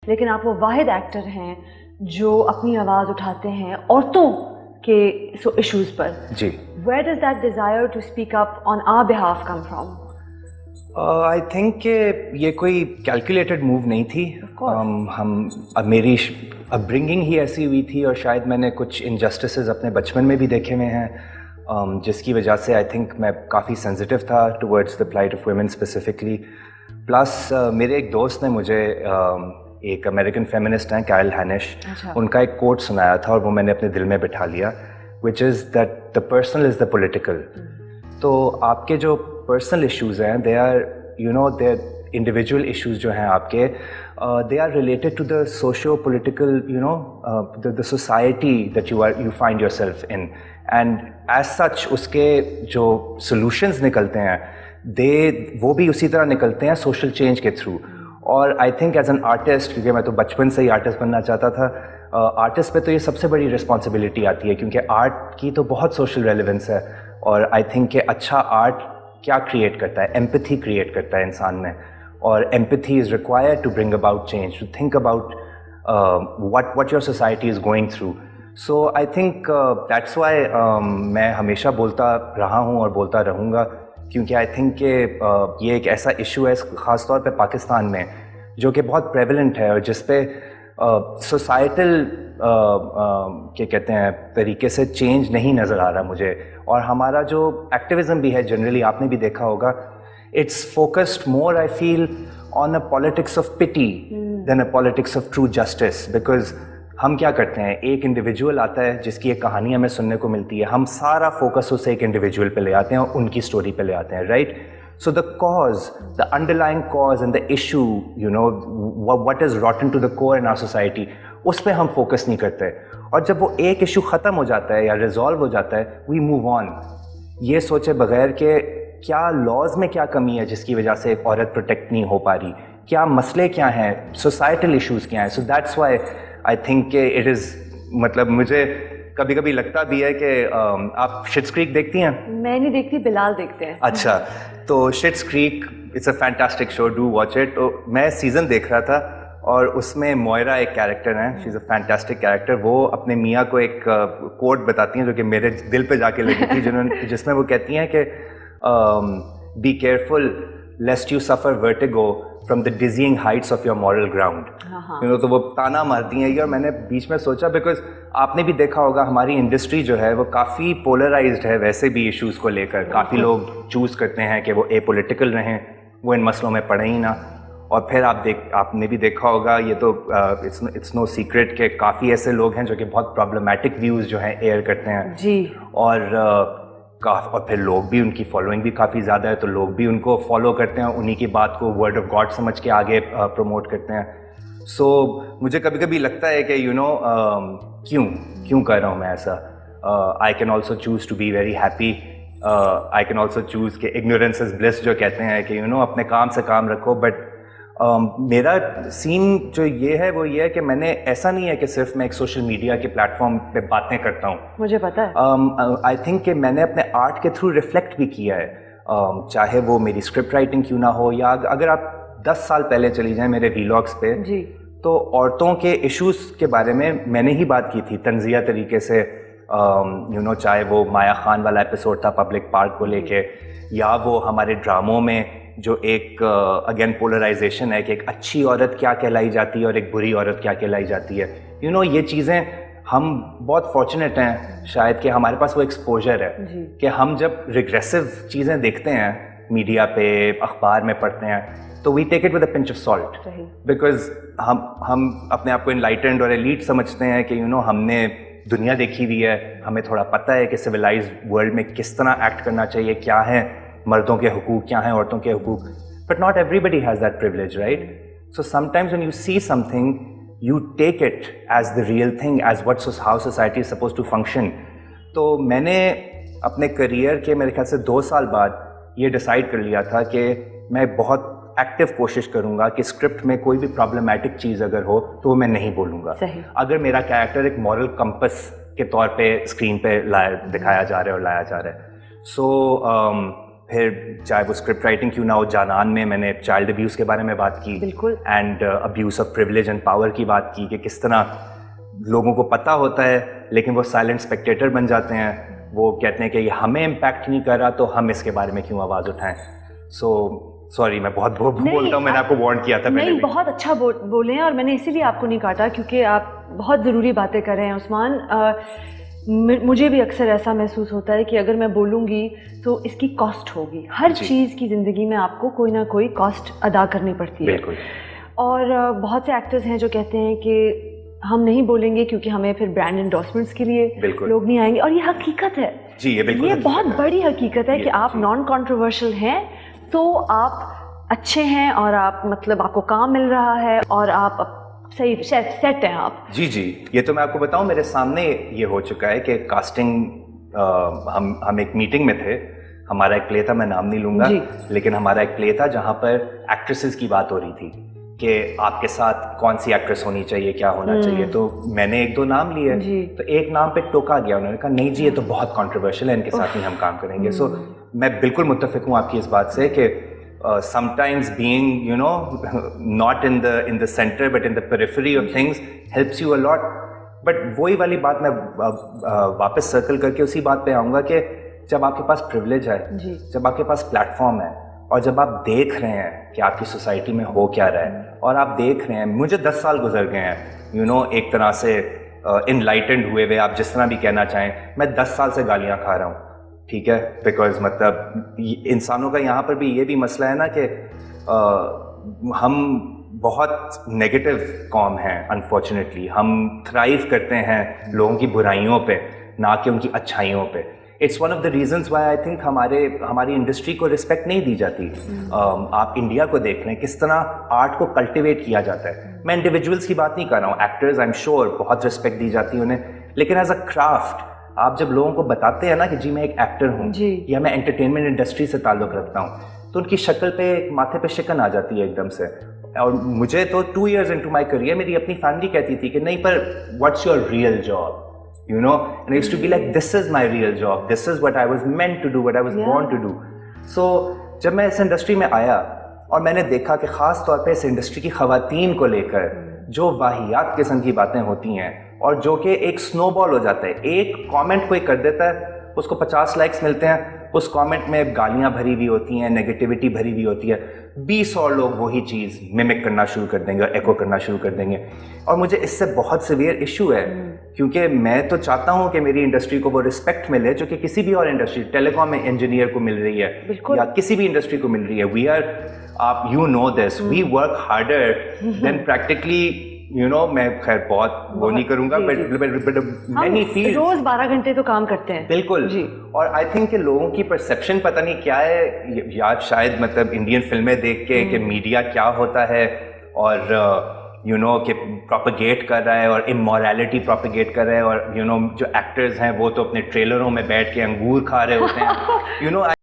لیکن آپ وہ واحد ایکٹر ہیں جو اپنی آواز اٹھاتے ہیں عورتوں کے ایشوز پر. جی. Where does that desire to speak up on our behalf come from? I think کہ یہ کوئی کیلکولیٹڈ موو نہیں تھی. میری اپ برنگنگ ہی ایسی ہوئی تھی اور شاید میں نے کچھ انجسٹسز اپنے بچپن میں بھی دیکھے ہوئے ہیں جس کی وجہ سے آئی تھنک میں کافی سینسٹیو تھا towards the plight of women specifically. Plus میرے ایک دوست نے مجھے ایک امریکن فیمنسٹ ہیں کائل ہینش, ان کا ایک کوٹ سنایا تھا اور وہ میں نے اپنے دل میں بٹھا لیا, which is that the personal is the political. تو آپ کے جو پرسنل ایشوز ہیں they are they are individual issues جو ہیں آپ کے, they are related to the socio political the society that you find yourself in, and as such اس کے جو سولوشنز نکلتے ہیں وہ بھی اسی طرح نکلتے ہیں سوشل چینج کے تھرو. اور I think as an artist, کیونکہ میں تو بچپن سے ہی آرٹسٹ بننا چاہتا تھا, آرٹسٹ پہ تو یہ سب سے بڑی رسپانسبلٹی آتی ہے کیونکہ آرٹ کی تو بہت سوشل ریلیونس ہے. اور آئی تھنک کہ اچھا آرٹ کیا کریٹ کرتا ہے, ایمپتھی کریٹ کرتا ہے انسان میں, اور empathy is required to bring about change, to think about what your society is going through. So I think that's why میں ہمیشہ بولتا رہا ہوں اور بولتا رہوں گا, کیونکہ آئی تھنک کہ یہ ایک ایسا ایشو ہے خاص طور پہ پاکستان میں جو کہ بہت پریولنٹ ہے اور جس پہ سوسائٹل کیا کہتے ہیں طریقے سے چینج نہیں نظر آ رہا مجھے. اور ہمارا جو ایکٹیویزم بھی ہے جنرلی آپ نے بھی دیکھا ہوگا, it's focused more I feel on a politics of pity than a politics of true justice. Because ہم کیا کرتے ہیں, ایک انڈیویجول آتا ہے جس کی ایک کہانی ہمیں سننے کو ملتی ہے, ہم سارا فوکس اسے ایک انڈیویجول پہ لے آتے ہیں اور ان کی اسٹوری پہ لے آتے ہیں, right. So the cause, the underlying cause and the issue, what is rotten to the core in our society, اس پہ ہم فوکس نہیں کرتے. اور جب وہ ایک ایشو ختم ہو جاتا ہے یا ریزالو ہو جاتا ہے, we move on, یہ سوچے بغیر کہ کیا لاز میں کیا کمی ہے جس کی وجہ سے ایک عورت پروٹیکٹ نہیں ہو پا رہی, کیا مسئلے کیا ہیں, سوسائٹل ایشوز کیا ہیں. So that's why I think کہ اٹ از, مطلب مجھے کبھی کبھی لگتا بھی ہے کہ آپ شٹس کریک دیکھتی ہیں؟ میں نہیں دیکھتی, بلال دیکھتے ہیں. اچھا, تو Schitt's Creek it's a fantastic show, do watch it. تو میں سیزن دیکھ رہا تھا اور اس میں موئرا ایک کیریکٹر ہیں, شی از اے فینٹاسٹک کیریکٹر. وہ اپنے میاں کو ایک کوٹ بتاتی ہیں جو کہ میرے دل پہ جا کے لگی تھی, جس میں وہ کہتی ہیں کہ be careful lest you suffer vertigo from the dizzying heights of your moral ground. تو وہ تانا مارتی ہیں. اور میں نے بیچ میں سوچا, بیکاز آپ نے بھی دیکھا ہوگا ہماری انڈسٹری جو ہے وہ کافی پولرائزڈ ہے ویسے بھی ایشوز کو لے کر. کافی لوگ چوز کرتے ہیں کہ وہ اے پولیٹیکل رہیں, وہ ان مسئلوں میں پڑیں ہی نہ. اور پھر آپ نے بھی دیکھا ہوگا, یہ تو اٹس نو سیکرٹ کہ کافی ایسے لوگ ہیں جو کہ بہت پرابلمٹک ویوز جو ہیں ایئر کرتے ہیں جی. اور پھر لوگ بھی, ان کی فالوئنگ بھی کافی زیادہ ہے, تو لوگ بھی ان کو فالو کرتے ہیں, انہی کی بات کو ورڈ آف گاڈ سمجھ کے آگے پروموٹ کرتے ہیں. سو مجھے کبھی کبھی لگتا ہے کہ کیوں کر رہا ہوں میں ایسا. I can also choose to be very happy, I can also choose کہ اگنورینس از بلس جو کہتے ہیں کہ اپنے کام سے کام رکھو. بٹ میرا سین جو یہ ہے وہ یہ ہے کہ میں نے ایسا نہیں ہے کہ صرف میں ایک سوشل میڈیا کے پلیٹ فارم پہ باتیں کرتا ہوں. مجھے پتا ہے, آئی تھنک کہ میں نے اپنے آرٹ کے تھرو ریفلیکٹ بھی کیا ہے, چاہے وہ میری اسکرپٹ رائٹنگ کیوں نہ ہو, یا اگر آپ 10 سال پہلے چلی جائیں میرے ویلاگس پہ, جی, تو عورتوں کے ایشوز کے بارے میں نے ہی بات کی تھی تنزیہ طریقے سے. چاہے وہ مایا خان والا ایپیسوڈ تھا پبلک پارک کو لے کے, یا وہ ہمارے ڈراموں میں جو ایک اگین پولرائزیشن ہے کہ ایک اچھی عورت کیا کہلائی جاتی ہے اور ایک بری عورت کیا کہلائی جاتی ہے. یہ چیزیں ہم بہت فارچونیٹ ہیں شاید کہ ہمارے پاس وہ ایکسپوجر ہے کہ ہم جب ریگریسو چیزیں دیکھتے ہیں میڈیا پہ, اخبار میں پڑھتے ہیں, تو we take it with a pinch of salt, because ہم اپنے آپ کو انلائٹنڈ اور ایلیٹ سمجھتے ہیں کہ ہم نے دنیا دیکھی ہوئی ہے, ہمیں تھوڑا پتہ ہے کہ سویلائزڈ ورلڈ میں کس طرح ایکٹ کرنا چاہیے, کیا ہیں مردوں کے حقوق, کیا ہیں عورتوں کے حقوق. But not everybody has that privilege, right. So sometimes when you see something you take it as the real thing, as how society is suppose to function. تو میں نے اپنے کریئر کے میرے خیال سے 2 سال بعد یہ ڈیسائیڈ کر لیا تھا کہ میں بہت ایکٹیو کوشش کروں گا کہ اسکرپٹ میں کوئی بھی پرابلمٹک چیز اگر ہو تو وہ میں نہیں بولوں گا. اگر میرا کیریکٹر ایک مورل کمپس کے طور پہ اسکرین پہ دکھایا جا رہا ہے اور لایا جا رہا ہے. سو پھر چاہے وہ اسکرپٹ رائٹنگ کیوں نہ ہو, جانان میں میں نے چائلڈ ابیوز کے بارے میں بات کی, بالکل, and abuse of privilege and power کی بات کی کہ کس طرح لوگوں کو پتہ ہوتا ہے لیکن وہ سائلنٹ اسپیکٹیٹر بن جاتے ہیں, وہ کہتے ہیں کہ یہ ہمیں امپیکٹ نہیں کر رہا تو ہم اس کے بارے میں کیوں آواز اٹھائیں. سو سوری میں بہت بولتا ہوں, میں نے آپ کو وارن کیا تھا پہلے. نہیں, بہت اچھا بولے ہیں, اور میں نے اسی لیے آپ کو نہیں کاٹا کیونکہ آپ بہت ضروری باتیں کر رہے ہیں عثمان. مجھے بھی اکثر ایسا محسوس ہوتا ہے کہ اگر میں بولوں گی تو اس کی کاسٹ ہوگی. ہر چیز کی زندگی میں آپ کو کوئی نہ کوئی کاسٹ ادا کرنی پڑتی ہے. بالکل. اور بہت سے ایکٹرز ہیں جو کہتے ہیں کہ ہم نہیں بولیں گے کیونکہ ہمیں پھر برانڈ انڈورسمنٹس کے لیے لوگ نہیں آئیں گے, اور یہ حقیقت ہے. جی, یہ بہت بڑی حقیقت ہے کہ آپ نان کنٹروورشل ہیں تو آپ اچھے ہیں, اور آپ مطلب آپ کو کام مل رہا ہے اور آپ صحیح سیٹ ہیں آپ. جی جی, یہ تو میں آپ کو بتاؤں, میرے سامنے یہ ہو چکا ہے کہ کاسٹنگ ہم ایک میٹنگ میں تھے, ہمارا ایک پلے تھا, میں نام نہیں لوں گا, لیکن ہمارا ایک پلے تھا جہاں پر ایکٹریسز کی بات ہو رہی تھی کہ آپ کے ساتھ کون سی ایکٹریس ہونی چاہیے, کیا ہونا چاہیے. تو میں نے 1-2 نام لیے, تو ایک نام پہ ٹوکا گیا, انہوں نے کہا نہیں جی یہ تو بہت کنٹروورشل ہے, ان کے ساتھ نہیں ہم کام کریں گے. سو میں بالکل متفق ہوں آپ کی اس بات سے کہ sometimes being not in the center but in the periphery of things helps you a lot. But وہی والی بات میں واپس سرکل کر کے اسی بات پہ آؤں گا کہ جب آپ کے پاس پریولیج ہے, جب آپ کے پاس پلیٹ فارم ہے, اور جب آپ دیکھ رہے ہیں کہ آپ کی سوسائٹی میں ہو کیا رہا ہے, اور آپ دیکھ رہے ہیں, مجھے 10 سال گزر گئے ہیں ایک طرح سے انلائٹنڈ ہوئے ہوئے, آپ جس طرح بھی کہنا چاہیں, میں 10 سال سے گالیاں کھا رہا ہوں, ٹھیک ہے, بیکاز مطلب انسانوں کا یہاں پر بھی یہ بھی مسئلہ ہے نا کہ ہم بہت نیگیٹو قوم ہیں. انفارچونیٹلی ہم تھرائیو کرتے ہیں لوگوں کی برائیوں پہ, نہ کہ ان کی اچھائیوں پہ. It's one of the reasons why I think ہماری انڈسٹری کو رسپیکٹ نہیں دی جاتی. آپ انڈیا کو دیکھ رہے ہیں کس طرح آرٹ کو کلٹیویٹ کیا جاتا ہے. میں انڈیویجولس کی بات نہیں کر رہا ہوں, ایکٹرز آئی ایم شیور بہت رسپیکٹ دی جاتی ہے انہیں, لیکن ایز اے کرافٹ آپ جب لوگوں کو بتاتے ہیں نا کہ جی میں ایک ایکٹر ہوں یا میں انٹرٹینمنٹ انڈسٹری سے تعلق رکھتا ہوں, تو ان کی شکل پہ ماتھے پہ شکن آ جاتی ہے ایک دم سے. اور مجھے تو 2 years into my career میری اپنی فیملی کہتی تھی کہ نہیں پر what's your real job, and I used to be like this is my real job, this is what I was meant to do, what I was born to do. So جب میں اس industry میں آیا اور میں نے دیکھا کہ خاص طور پہ اس انڈسٹری کی خواتین کو لے کر جو واہیات قسم کی باتیں ہوتی ہیں, اور جو کہ ایک سنو بال ہو جاتا ہے, ایک کامنٹ کوئی کر دیتا ہے, اس کو 50 لائکس ملتے ہیں, اس کامنٹ میں گالیاں بھری ہوئی ہوتی ہیں, نیگیٹیوٹی بھری ہوئی ہوتی ہے, 20 اور لوگ وہی چیز ممک کرنا شروع کر دیں گے اور ایکو کرنا شروع کر دیں گے. اور مجھے اس سے بہت سیویئر ایشو ہے, کیونکہ میں تو چاہتا ہوں کہ میری انڈسٹری کو وہ رسپیکٹ ملے جو کہ کسی بھی اور انڈسٹری, ٹیلی کام میں انجینئر کو مل رہی ہے یا کسی بھی انڈسٹری کو مل رہی ہے. وی آر, آپ this, we work harder than practically میں خیر بہت وہ نہیں کروں گا, روز 12 گھنٹے تو کام کرتے ہیں. بالکل. اور آئی تھنک کہ لوگوں کی پرسیپشن پتہ نہیں کیا ہے, یا شاید مطلب انڈین فلمیں دیکھ کے کہ میڈیا کیا ہوتا ہے, اور کہ پروپیگیٹ کر رہا ہے اور امورالٹی پروپیگیٹ کر رہا ہے, اور جو ایکٹرز ہیں وہ تو اپنے ٹریلروں میں بیٹھ کے انگور کھا رہے ہوتے ہیں.